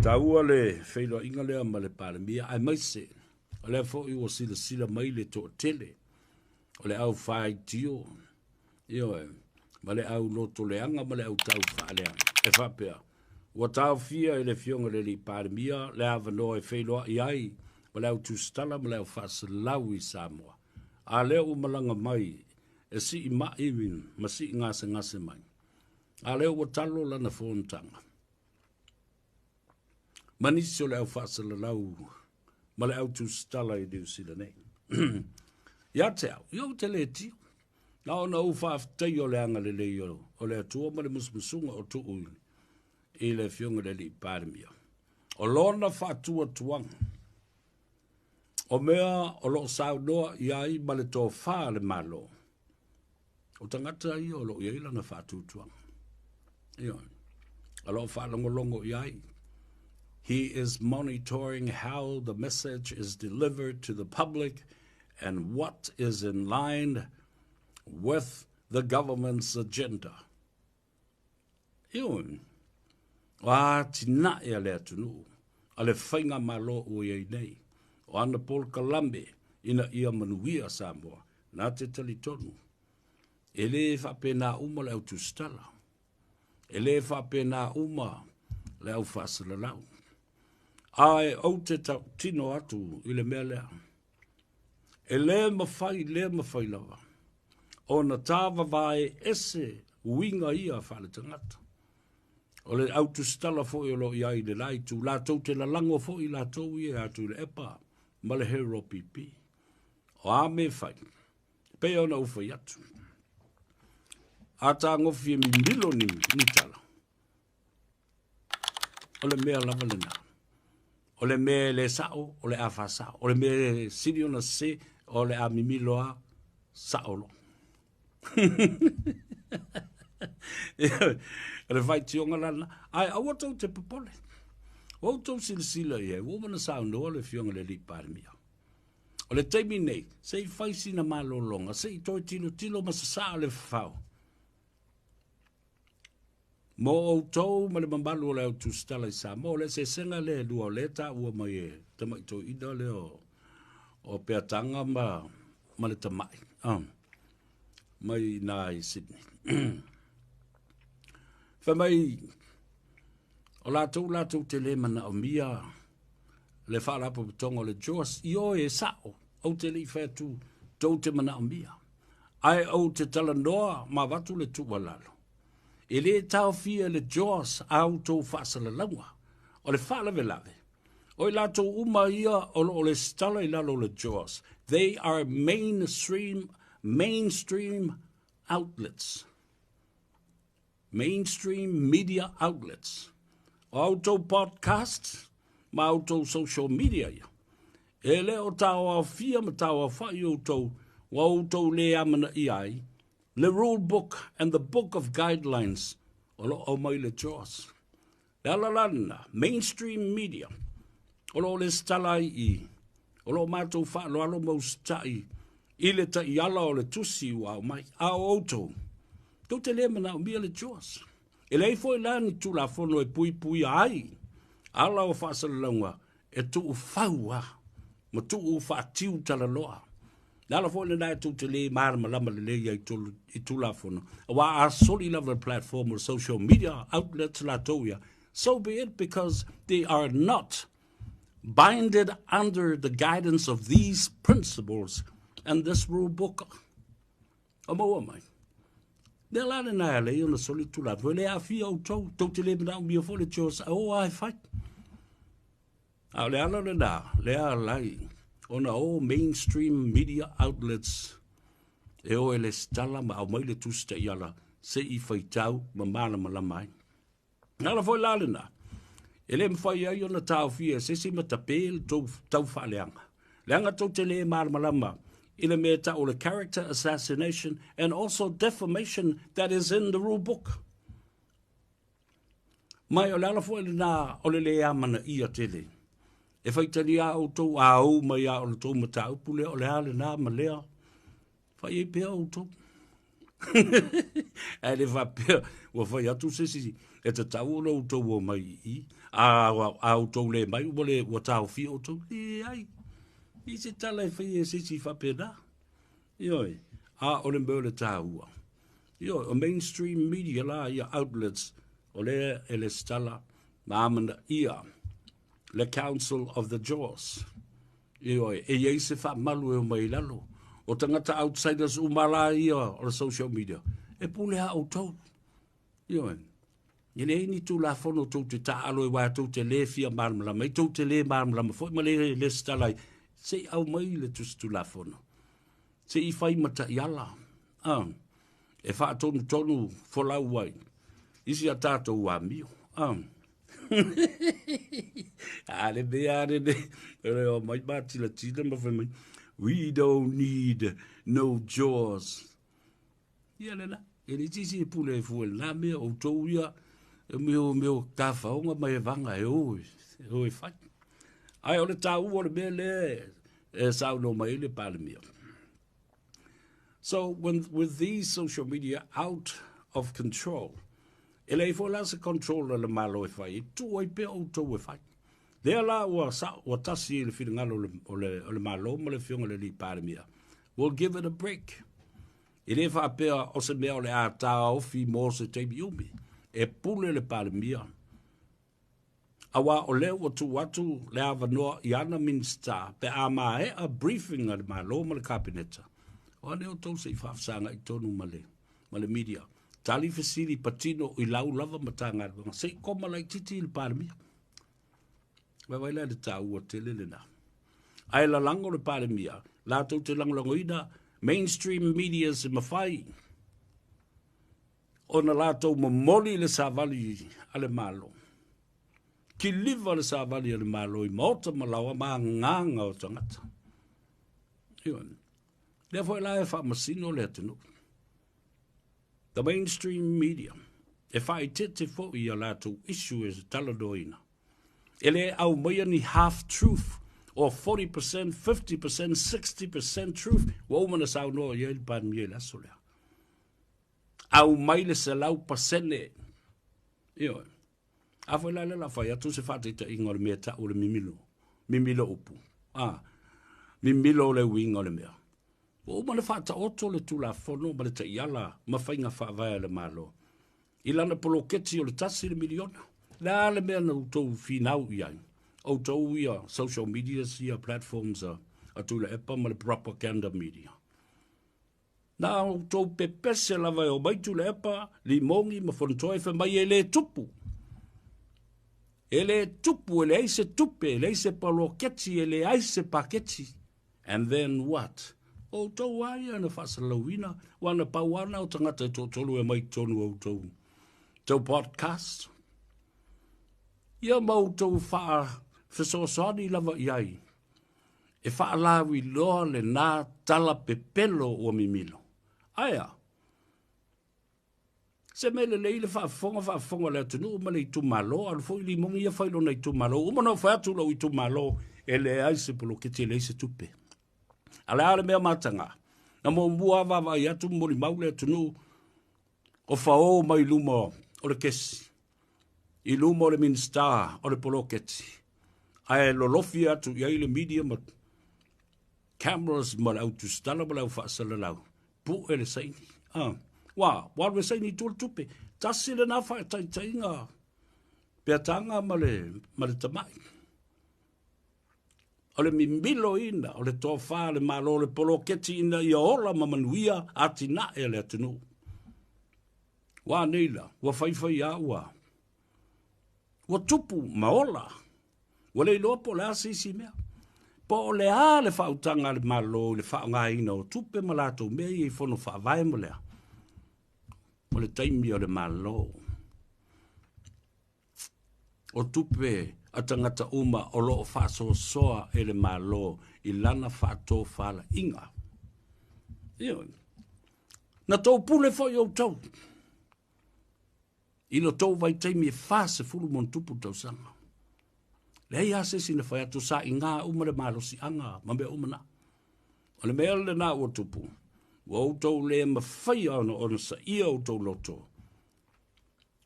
Taua le whailo inga lea ma le Palemia, ai maise, o lea fo iwa sila mai le to tele, o le au faitio, ma le au loto leanga, ma le au tau whaalea, e whapea. Ua tau fia le fionga le Palemia, le avanoa e whailoa iai, ma le au tustala, ma le au faasalalau I Samoa. A leo umalanga mai, e si I maiwin, ma si ngase mai. A leo ua talo lana fontanga. Manisi o le au faasalalau, ma le au tustala I New Zealand nei. Ia te au, iau te le tio. Na ona u whaaftai o le anga le leo, o le atua ma le musmusunga o tu ui, I le fionga le Palemia. O lona whaatua tuanga. O mea o lo sao noa iai ma le tō whaa le malo. O tangata I o lo iai lana whaatua tuanga. Ia, a lo whaa longo iai. He is monitoring how the message is delivered to the public and what is in line with the government's agenda. Iun, wa tina e le atunu, ale whainga malo o iei nei, o ana Paul Kalambe, ina ia manuia Samoa, na te talitonu. E le whapena uma le au tustala. E le whapena uma le au faasalalau. Ai au te tino atu I le mea lea. E le mawhai lawa. O na tāwa vai ese winga ia whale tangata. O le autostala fo I lo iai le laitu. La tau te la lango fo I la tau I atu le epa. Ma le hero pipi. O a me whai. Pea ona uwhai atu. A tā ngofie mi milo ni tala. O le mea lava le nā. O le me le sao, o le afasa, o le me siri ona se, o le a mimiloa saolo. O le faitio ngalana, ai awatau te popole. O tau sila ia, womana sao noa le fionga le Palemia. O le taimi nei, se I faisi na malolonga, se I toi tilo masasa le fau. Mo o tau ma le mambalu o le au tustala I Samoa, le se senga le lua o le ta ua mai e Tama'i to ida le o Peataga ma le Tama'i. Mai na I Sydney. Whamai, o lātou te le mana o mia, le whaarapo pitonga o le Joas, I o e sao, au te li whētu, tau te mana o mia. Ai au te tala noa, ma watu le tuwalalo. E le tau fia le Joas au tau faasalalau, o le whaalavelave. O I lātou uma ia o le stala I lalo le Joas. They are mainstream outlets. Mainstream media outlets. O au tau podcast, ma au tau social media ia. E le o tau au fia ma tau au whai o tau, wa au tau le amana iai, le rule book and the book of guidelines o lo o mai le Joas. Le alalana, mainstream media, o lo le stalai I, o lo mātou wha lo alo maustai, I le ta I ala o le tusi wa o mai, a o auto. Tau te le mana o mia le Joas. E lei foi lani tu la fono e pui ai, ala o faasalalau e tu u faua, ma tu u fatiu tala loa. Nala fo le nai tu te le mara malama le le I tu la fono. Wa a soli level platform or social media outlets la toia. So be it, because they are not binded under the guidance of these principles and this rule book. Amo mai. Ne la le nai le ona soli tu la. Le a fia o tau te le mana o mia fo le Joas. Oh, I fight. A le ala le na, le a lai. Ona o mainstream media outlets e o ele stala ma au mai le tusta I ala se I whaitau ma mana malamai. Nala foi lalena. Ele mwhai ai ona tau fia se matapel tau whaaleanga. Leanga tau te le mana malama ina mea ta o le character assassination and also defamation that is in the rule book. Mai o lala foi na o le amana ia tele. E whaitani a o tau a au mai a o le tau mata upule o le hale nā ma lea. Whai e pia o tau. E le whapea, ua whai atu sesi, e te tau o tau o mai i, a o tau le mai, ua tau fia o tau, ai, i se tala e whai e sesi whapea da. Ioi, a o le mbeo le tāua. Ioi, o mainstream media la, ia outlets, o le e le stala, maamana ia, le Council of the Jaws. Ioi, e iei se wha malu e o mai lalo. O tangata outsiders umala ia o le social media. E pule a o tau. Ioi, i le ini tu la fono tau te taalo e wā tau te le fia marmalama, i tau te le marmalama, fo ma le stala, se au mai le tu la fono. Se I whai mata I ala. E wha tonu folau wai. Isi a tātou wā mio. Ale mea ne. O mai mati la tina ma whai mai. We don't need no jaws. Ia lena. E ni tisi e pule e fuel. Nā mea o tau ia. E meo ka whaonga mai e vanga e oi. E oi whai. Ai o le tāu o le mea le. E sau no mai le Palemia. So with these social media out of control, ele fo la se control le malo e fai, tu ai pe o to e fai. Lea la wa tasi le finangalo o le malo mo le fionga le li Palemia. We'll give it a break. Ele fa pe o se mea o le ata o fi mo se te biumi. E pule le Palemia. Awa o le watu le avanoa I ana minsta pe ama e a briefing al malo mo le kabineta. O ane o tau se I whaafsanga I tonu male media. Tali fesiri patino I lau lava matanga. Se I koma lai titi il Palemia. Wawaila le tau o tele le na. Ai la lango le Palemia. La tau te lango ina. Mainstream media se mawhai. O na la tau mamoli le savali ale malo. Ki liva le savali ale malo I maota malawa maa nganga o tangata. Iwan. Therefore, la e whaamasino le atinu. The mainstream media. E whai tete fo I a lātou issue is taladoina. Ele au maia ni half-truth, or 40%, 50%, 60% truth. Wa umana sau noa ia il Palemia la solea. Au mai le se lau pasene. Io. Afo la la whai atu se whateita ingo le mea ta o le mimilo. Mimilo upu. Mimilo le wingo le mea. O mana whata oto le tula fono, ma le ta iala, ma whainga whaavaya le malo. I lana poloketi o le tasi le miliona. La le mea na utou whinau iai. O tau ia social media ia platforms a tula epa ma le propaganda media. Na utou pepese lava o mai tula epa, li mongi ma fontoe fe mai ele tupu. Ele tupu, ele aise tupe, ele aise poloketi, ele aise paketi. And then what? O tau aia na faasalauina, wana pauana o tangata e tōtolu e mai tonu o tau podcast. Ia mau tau faa fesoasani lava iai. E faa lawi loa le nā tala pepelo o mimilo. Aia. Se mele leile faafonga le atunu, uma le itu malo, al fo ili mongi ia failo na itu malo, uma no fatu lo itu malo, ele aise polo kiti ele aise tupe. Ala ale mea matanga. Na mo mua wawa I atu mori maule atunu o whao mai luma o le kesi. I luma o le minsta o le poloketi. Ai lolofi atu I ai le media ma cameras ma lau tu stala ma lau faasalalau. Pu e le saini. Wa saini tūl tupe. Tasi le na wha tainga. Peataga ma le Tama'i. O le mimilo ina, o le tofa, le malo, le poloketi ina I ola mamanuia atina e le atunu. Wa neila, wa whaiwhai aua. Wa tupu, maola. Wa le lopo le asisi mea. Po le a le whautanga le malo, le whaunga ina o tupe malato mea I whono whaavai mo lea. O le taimi o le malo. O tupe a tangata uma o loo Faasoa e le malo I lana whaato whala inga. Ion. Na tau pule fo I o tau. Ino tau vai taimi e whaase fulu mon tupu tau sanga. Le hei ase sina whai atu sa I ngā uma le malo si anga, mambe umana. O le mea le nā ua tupu. Wa o tau le mawhai ona sa ia o tau loto.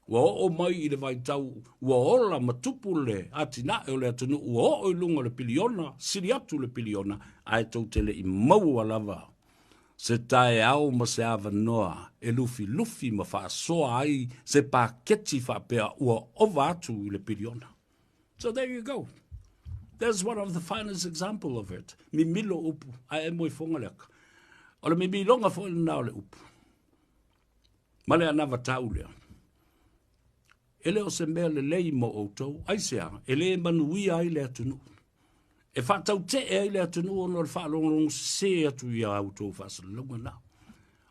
Wa o mai I le vai tau, wa ola matupu le atina e o le atunu, wa o ilunga le piliona, siri atu le piliona, ai tau tele I maua lava. Se tae au ma se ava noa, e lufi ma faasoa ai, se paketi faapea ua ova atu I le piliona. So there you go. There's one of the finest example of it. Mi milo upu, ai e moi fonga leka. O le mi milonga fo le nao le upu. Ma le anava tau lea. Ele o se mea le lei mo outou, ai sea, ele manuia ai le atunu. E whātau te e ai le atunu ono le whaalongalong se atu I a outou faasalalau na.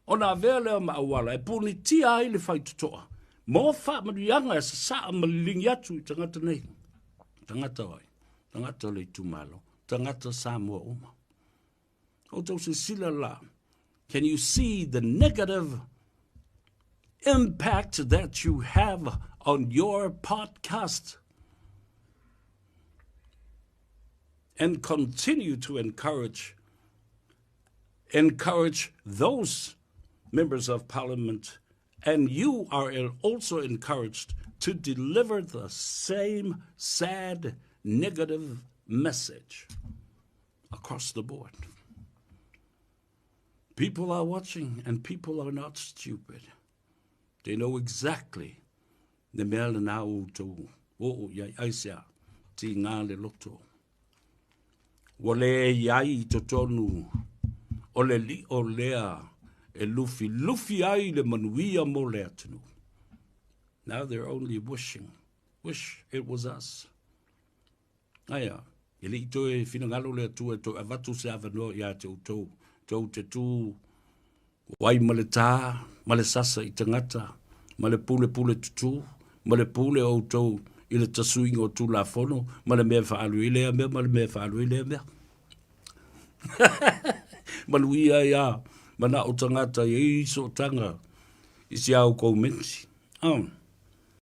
O nā vea lea ma awala, e puni tia ai le faitotoa. Mo wha manuianga e sa saa malingi atu I tangata nei. Tangata wai, tangata le tumalo, tangata Samoa uma. Outou se sila la. Can you see the negative impact that you have on your podcast? And continue to encourage those members of parliament, and you are also encouraged to deliver the same sad, negative message across the board. People are watching, and people are not stupid. They know exactly the mea le nā outou, o iai aisea, ti ngā le loto. Wa le iai totonu, o le li o lea, e lufi ai le manuia mo le atunu. Now they're only wish it was us. Aia, e li to e finangalo le atu e to avatu se avano ia te outou, tau te tu, wai ma le tā, ma le sasa I tangata, ma le pule tutu, ma le pule outou, I le tasuinga o tū la fono, ma le mea whaalu I lea mea, ma le mea whaalu I lea mea. Manuia ia, mana o tangata I iso tanga, I si au kou menti.